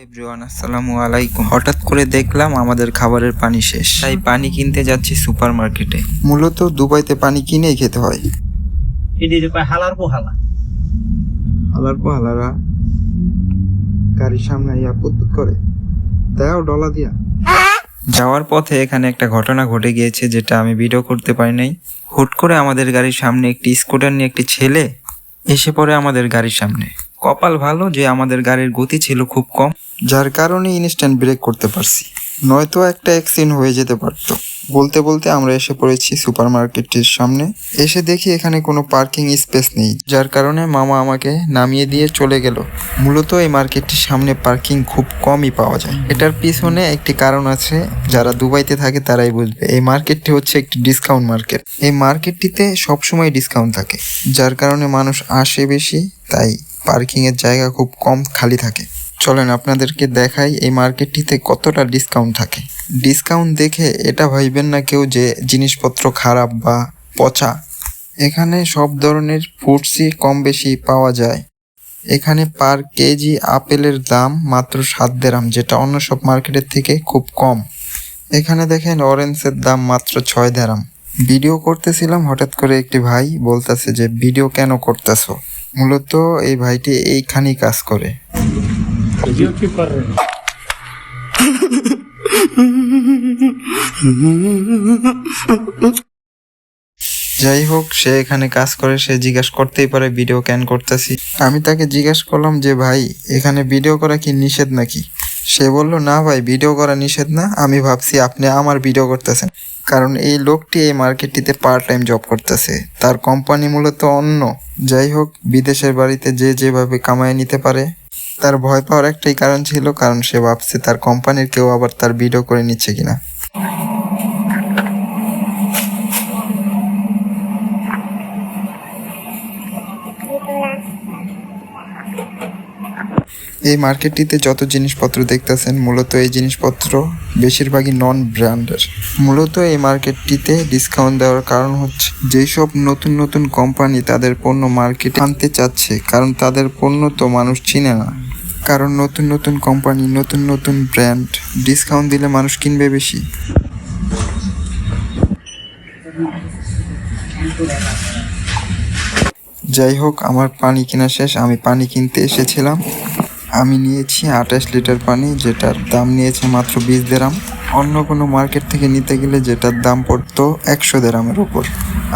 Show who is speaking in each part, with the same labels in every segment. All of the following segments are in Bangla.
Speaker 1: এভরিওয়ান, আসসালামু আলাইকুম। হঠাৎ করে দেখলাম আমাদের খাবারের পানি শেষ, তাই পানি কিনতে যাচ্ছি সুপার মার্কেটে। মূলত দুবাইতে পানি কিনেই খেতে হয়। হালারা গাড়ির সামনে পুত করে দেও ডলা দিয়া। যাওয়ার পথে এখানে একটা ঘটনা ঘটে গিয়েছে যেটা আমি ভিডিও করতে পারি নাই। হুট করে আমাদের গাড়ির সামনে একটি স্কুটার নিয়ে একটি ছেলে এসে পড়ে আমাদের গাড়ির সামনে। কপাল ভালো যে আমাদের গাড়ির গতি ছিল খুব কম, যার কারণে ইনস্ট্যান্ট ব্রেক করতে পারছি, নয়তো একটা অ্যাক্সিডেন্ট হয়ে যেতে পারতো। বলতে বলতে আমরা এসে পড়েছি সুপার মার্কেটটির সামনে। এসে দেখি এখানে কোনো পার্কিং স্পেস নেই, যার কারণে মামা আমাকে নামিয়ে দিয়ে চলে গেল। মূলত এই মার্কেটটির সামনে পার্কিং খুব কমই পাওয়া যায়। এটার পিছনে একটি কারণ আছে, যারা দুবাইতে থাকে তারাই বুঝবে। এই মার্কেটটি হচ্ছে একটি ডিসকাউন্ট মার্কেট। এই মার্কেটটিতে সবসময় ডিসকাউন্ট থাকে, যার কারণে মানুষ আসে বেশি, তাই পার্কিং এর জায়গা খুব কম খালি থাকে। চলেন আপনাদেরকে দেখাই এই মার্কেটটিতে কতটা ডিসকাউন্ট থাকে। ডিসকাউন্ট দেখে এটা ভাইবেন না কেউ যে জিনিসপত্র খারাপ বা পচা। এখানে সব ধরনের ফ্রুটসই কম বেশি পাওয়া যায়। এখানে পার কেজি আপেলের দাম মাত্র 7 দিরহাম, যেটা অন্য সব মার্কেটের থেকে খুব কম। এখানে দেখেন অরেঞ্জের দাম মাত্র 6 দিরহাম। ভিডিও করতেছিলাম, হঠাৎ করে একটি ভাই বলতেছে যে ভিডিও কেন করতেছো। মূলত এই ভাইটি এইখানেই কাজ করে। যাই হোক, সে এখানে কাজ করে, সে জিজ্ঞাসা করতেই পারে ভিডিও কেন করতেছি। আমি তাকে জিজ্ঞাসা করলাম যে ভাই, এখানে ভিডিও করা কি নিষেধ নাকি? সে বলল না ভাই, ভিডিও করা নিষেধ না। আমি ভাবছি আপনি আমার ভিডিও করতেছেন, কারণ এই লোকটি এই মার্কেটটিতে পার্ট টাইম জব করতেছে, তার কোম্পানি মূলত অন্য। যাই হোক, বিদেশের বাড়িতে যে যেভাবে কামায় নিতে পারে, তার ভয় পাওয়ার একটাই কারণ ছিল, কারণ সে ভাবছে তার কোম্পানির কেউ আবার তার ভিডিও করে নিচ্ছে কিনা। এই মার্কেটটিতে যত জিনিসপত্র দেখতেছেন, মূলত এই জিনিসপত্র বেশিরভাগই নন ব্র্যান্ডের। মূলত এই মার্কেটটিতে ডিসকাউন্ট দেওয়ার কারণ হচ্ছে যেই সব নতুন নতুন কোম্পানি তাদের পণ্য মার্কেটে আনতে চাচ্ছে, কারণ তাদের পণ্য তো মানুষ চিনে না। কারণ নতুন নতুন কোম্পানি, নতুন নতুন ব্র্যান্ড, ডিসকাউন্ট দিলে মানুষ কিনবে বেশি। যাই হোক, আমার পানি কেনা শেষ। আমি পানি কিনতে এসেছিলাম। আমি নিয়েছি 28 লিটার পানি, যেটার দাম নিয়েছে মাত্র 20 দিরহাম। অন্য কোনো মার্কেট থেকে নিতে গেলে যেটার দাম পড়তো 100 দিরহামের উপর।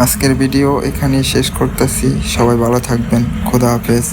Speaker 1: আজকের ভিডিও এখানেই শেষ করতেছি। সবাই ভালো থাকবেন। খোদা হাফেজ।